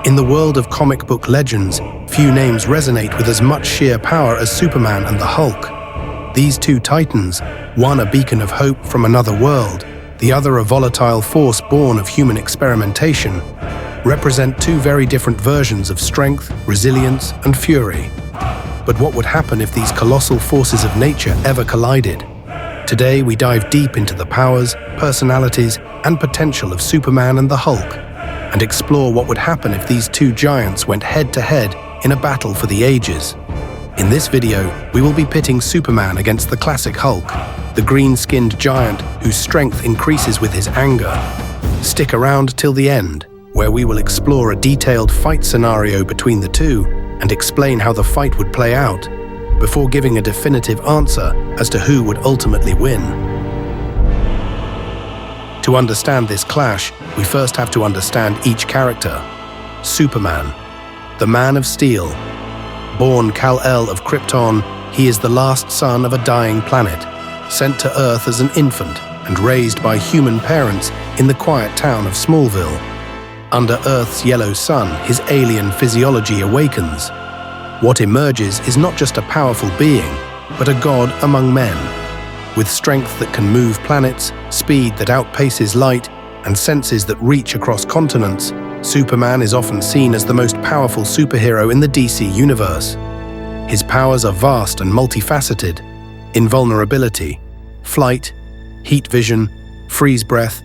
In the world of comic book legends, few names resonate with as much sheer power as Superman and the Hulk. These two titans, one a beacon of hope from another world, the other a volatile force born of human experimentation, represent two very different versions of strength, resilience, and fury. But what would happen if these colossal forces of nature ever collided? Today we dive deep into the powers, personalities, and potential of Superman and the Hulk, and explore what would happen if these two giants went head-to-head in a battle for the ages. In this video, we will be pitting Superman against the classic Hulk, the green-skinned giant whose strength increases with his anger. Stick around till the end, where we will explore a detailed fight scenario between the two and explain how the fight would play out, before giving a definitive answer as to who would ultimately win. To understand this clash, we first have to understand each character. Superman, the Man of Steel. Born Kal-El of Krypton, he is the last son of a dying planet, sent to Earth as an infant and raised by human parents in the quiet town of Smallville. Under Earth's yellow sun, his alien physiology awakens. What emerges is not just a powerful being, but a god among men. With strength that can move planets, speed that outpaces light, and senses that reach across continents, Superman is often seen as the most powerful superhero in the DC universe. His powers are vast and multifaceted: invulnerability, flight, heat vision, freeze breath,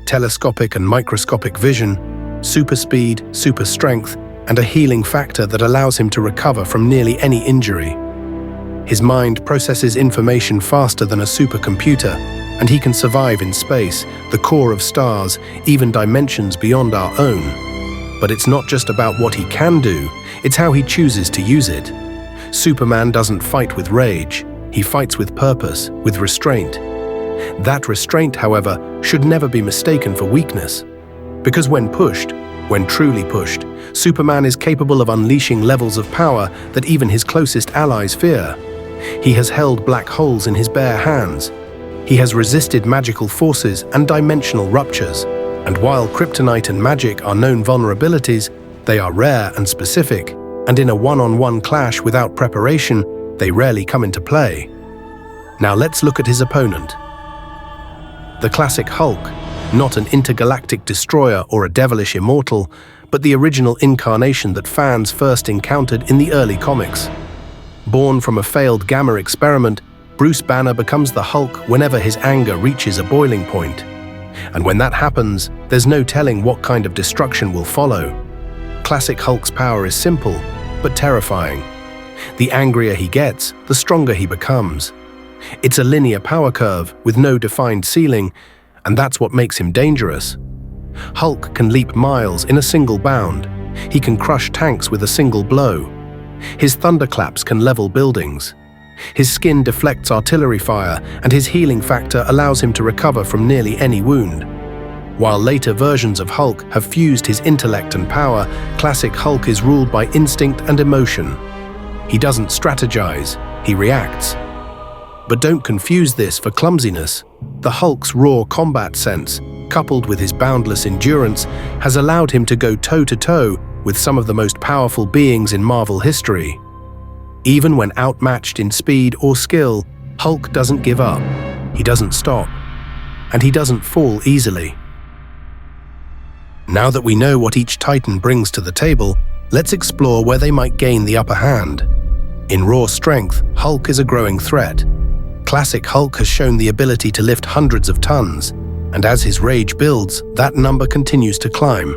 telescopic and microscopic vision, super speed, super strength, and a healing factor that allows him to recover from nearly any injury. His mind processes information faster than a supercomputer, and he can survive in space, the core of stars, even dimensions beyond our own. But it's not just about what he can do, it's how he chooses to use it. Superman doesn't fight with rage, he fights with purpose, with restraint. That restraint, however, should never be mistaken for weakness. Because when pushed, when truly pushed, Superman is capable of unleashing levels of power that even his closest allies fear. He has held black holes in his bare hands. He has resisted magical forces and dimensional ruptures. And while kryptonite and magic are known vulnerabilities, they are rare and specific, and in a one-on-one clash without preparation, they rarely come into play. Now let's look at his opponent. The classic Hulk, not an intergalactic destroyer or a devilish immortal, but the original incarnation that fans first encountered in the early comics. Born from a failed gamma experiment, Bruce Banner becomes the Hulk whenever his anger reaches a boiling point. And when that happens, there's no telling what kind of destruction will follow. Classic Hulk's power is simple, but terrifying. The angrier he gets, the stronger he becomes. It's a linear power curve with no defined ceiling, and that's what makes him dangerous. Hulk can leap miles in a single bound. He can crush tanks with a single blow. His thunderclaps can level buildings. His skin deflects artillery fire, and his healing factor allows him to recover from nearly any wound. While later versions of Hulk have fused his intellect and power, classic Hulk is ruled by instinct and emotion. He doesn't strategize, he reacts. But don't confuse this for clumsiness. The Hulk's raw combat sense, coupled with his boundless endurance, has allowed him to go toe-to-toe with some of the most powerful beings in Marvel history. Even when outmatched in speed or skill, Hulk doesn't give up, he doesn't stop, and he doesn't fall easily. Now that we know what each Titan brings to the table, let's explore where they might gain the upper hand. In raw strength, Hulk is a growing threat. Classic Hulk has shown the ability to lift hundreds of tons, and as his rage builds, that number continues to climb.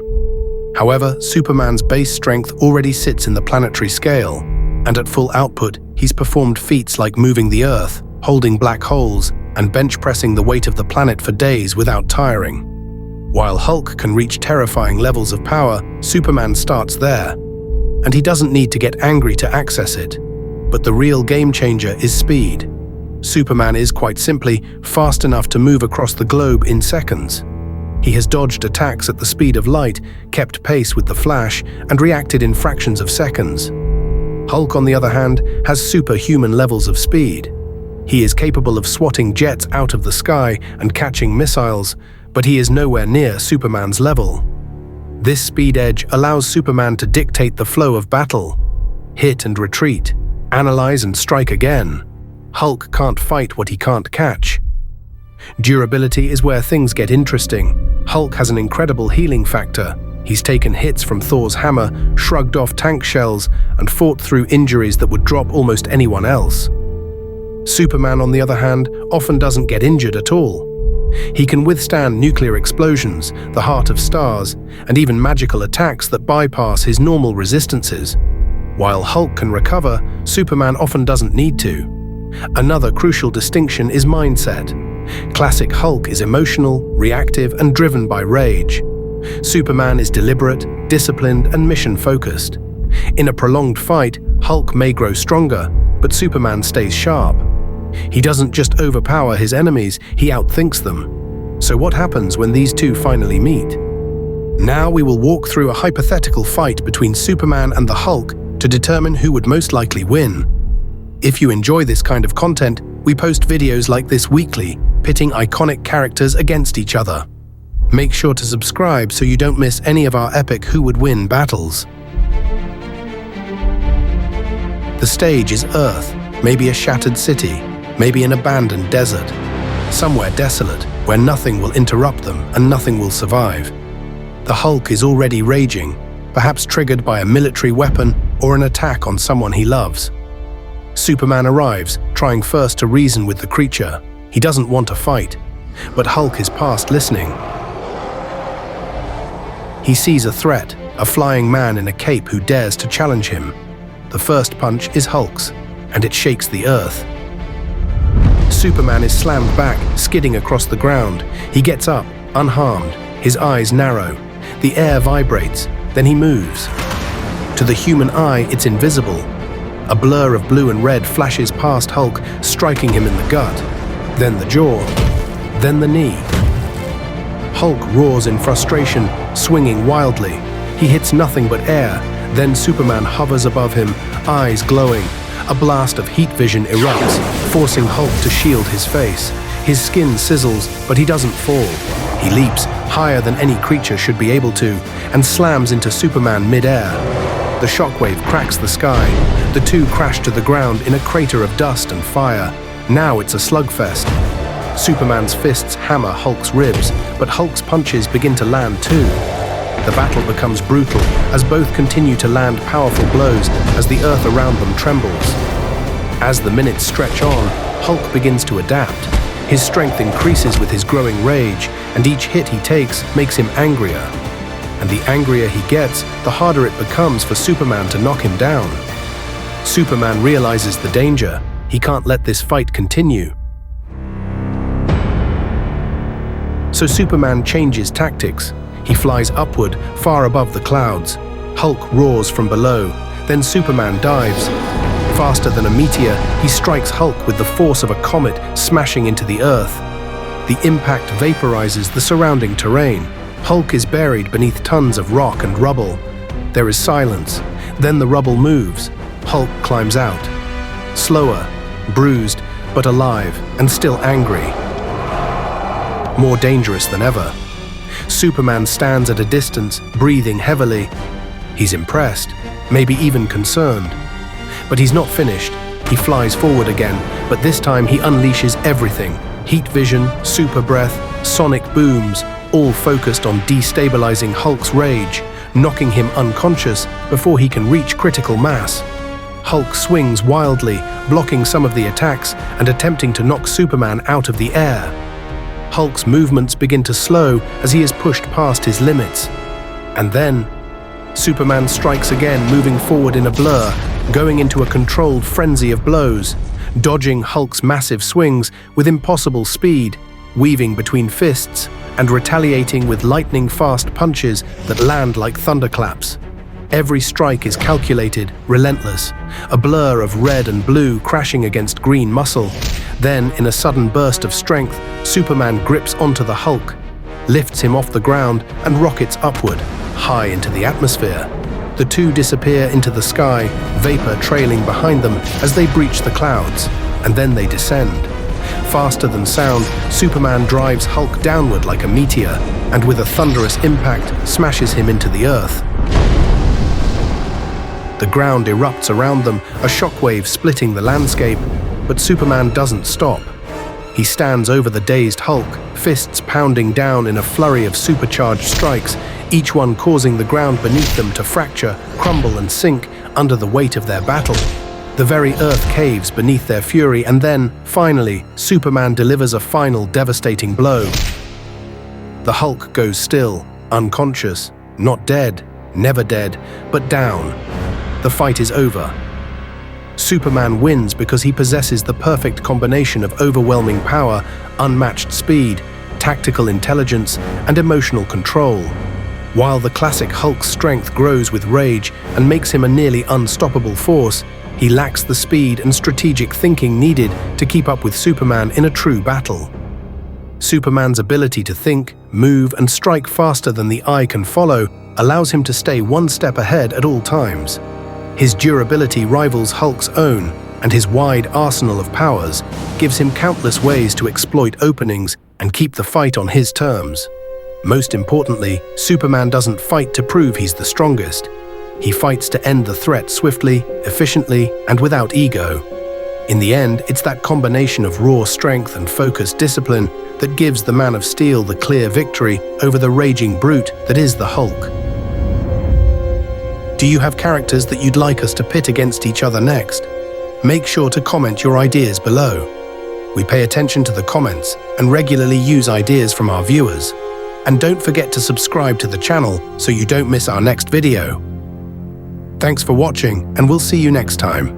However, Superman's base strength already sits in the planetary scale, and at full output, he's performed feats like moving the Earth, holding black holes, and bench-pressing the weight of the planet for days without tiring. While Hulk can reach terrifying levels of power, Superman starts there. And he doesn't need to get angry to access it. But the real game-changer is speed. Superman is, quite simply, fast enough to move across the globe in seconds. He has dodged attacks at the speed of light, kept pace with the Flash, and reacted in fractions of seconds. Hulk, on the other hand, has superhuman levels of speed. He is capable of swatting jets out of the sky and catching missiles, but he is nowhere near Superman's level. This speed edge allows Superman to dictate the flow of battle. Hit and retreat, analyze and strike again. Hulk can't fight what he can't catch. Durability is where things get interesting. Hulk has an incredible healing factor. He's taken hits from Thor's hammer, shrugged off tank shells, and fought through injuries that would drop almost anyone else. Superman, on the other hand, often doesn't get injured at all. He can withstand nuclear explosions, the heart of stars, and even magical attacks that bypass his normal resistances. While Hulk can recover, Superman often doesn't need to. Another crucial distinction is mindset. Classic Hulk is emotional, reactive, and driven by rage. Superman is deliberate, disciplined, and mission-focused. In a prolonged fight, Hulk may grow stronger, but Superman stays sharp. He doesn't just overpower his enemies, he outthinks them. So what happens when these two finally meet? Now we will walk through a hypothetical fight between Superman and the Hulk to determine who would most likely win. If you enjoy this kind of content, we post videos like this weekly, pitting iconic characters against each other. Make sure to subscribe so you don't miss any of our epic Who Would Win battles. The stage is Earth, maybe a shattered city, maybe an abandoned desert, somewhere desolate where nothing will interrupt them and nothing will survive. The Hulk is already raging, perhaps triggered by a military weapon or an attack on someone he loves. Superman arrives, trying first to reason with the creature. He doesn't want to fight, but Hulk is past listening. He sees a threat, a flying man in a cape who dares to challenge him. The first punch is Hulk's, and it shakes the earth. Superman is slammed back, skidding across the ground. He gets up, unharmed, his eyes narrow. The air vibrates, then he moves. To the human eye, it's invisible. A blur of blue and red flashes past Hulk, striking him in the gut. Then the jaw, then the knee. Hulk roars in frustration, swinging wildly. He hits nothing but air. Then Superman hovers above him, eyes glowing. A blast of heat vision erupts, forcing Hulk to shield his face. His skin sizzles, but he doesn't fall. He leaps, higher than any creature should be able to, and slams into Superman mid-air. The shockwave cracks the sky. The two crash to the ground in a crater of dust and fire. Now it's a slugfest. Superman's fists hammer Hulk's ribs, but Hulk's punches begin to land too. The battle becomes brutal as both continue to land powerful blows as the earth around them trembles. As the minutes stretch on, Hulk begins to adapt. His strength increases with his growing rage, and each hit he takes makes him angrier. And the angrier he gets, the harder it becomes for Superman to knock him down. Superman realizes the danger. He can't let this fight continue. So Superman changes tactics. He flies upward, far above the clouds. Hulk roars from below. Then Superman dives. Faster than a meteor, he strikes Hulk with the force of a comet, smashing into the earth. The impact vaporizes the surrounding terrain. Hulk is buried beneath tons of rock and rubble. There is silence. Then the rubble moves. Hulk climbs out. Slower, bruised, but alive, and still angry. More dangerous than ever. Superman stands at a distance, breathing heavily. He's impressed, maybe even concerned. But he's not finished. He flies forward again, but this time he unleashes everything. Heat vision, super breath, sonic booms, all focused on destabilizing Hulk's rage, knocking him unconscious before he can reach critical mass. Hulk swings wildly, blocking some of the attacks and attempting to knock Superman out of the air. Hulk's movements begin to slow as he is pushed past his limits. And then, Superman strikes again, moving forward in a blur, going into a controlled frenzy of blows, dodging Hulk's massive swings with impossible speed, weaving between fists, and retaliating with lightning-fast punches that land like thunderclaps. Every strike is calculated, relentless, a blur of red and blue crashing against green muscle. Then, in a sudden burst of strength, Superman grips onto the Hulk, lifts him off the ground, and rockets upward, high into the atmosphere. The two disappear into the sky, vapor trailing behind them as they breach the clouds, and then they descend. Faster than sound, Superman drives Hulk downward like a meteor, and with a thunderous impact, smashes him into the earth. The ground erupts around them, a shockwave splitting the landscape, but Superman doesn't stop. He stands over the dazed Hulk, fists pounding down in a flurry of supercharged strikes, each one causing the ground beneath them to fracture, crumble and sink under the weight of their battle. The very earth caves beneath their fury, and then, finally, Superman delivers a final devastating blow. The Hulk goes still, unconscious, not dead, never dead, but down. The fight is over. Superman wins because he possesses the perfect combination of overwhelming power, unmatched speed, tactical intelligence, and emotional control. While the classic Hulk's strength grows with rage and makes him a nearly unstoppable force, he lacks the speed and strategic thinking needed to keep up with Superman in a true battle. Superman's ability to think, move, and strike faster than the eye can follow allows him to stay one step ahead at all times. His durability rivals Hulk's own, and his wide arsenal of powers gives him countless ways to exploit openings and keep the fight on his terms. Most importantly, Superman doesn't fight to prove he's the strongest. He fights to end the threat swiftly, efficiently, and without ego. In the end, it's that combination of raw strength and focused discipline that gives the Man of Steel the clear victory over the raging brute that is the Hulk. Do you have characters that you'd like us to pit against each other next? Make sure to comment your ideas below. We pay attention to the comments and regularly use ideas from our viewers. And don't forget to subscribe to the channel so you don't miss our next video. Thanks for watching, and we'll see you next time.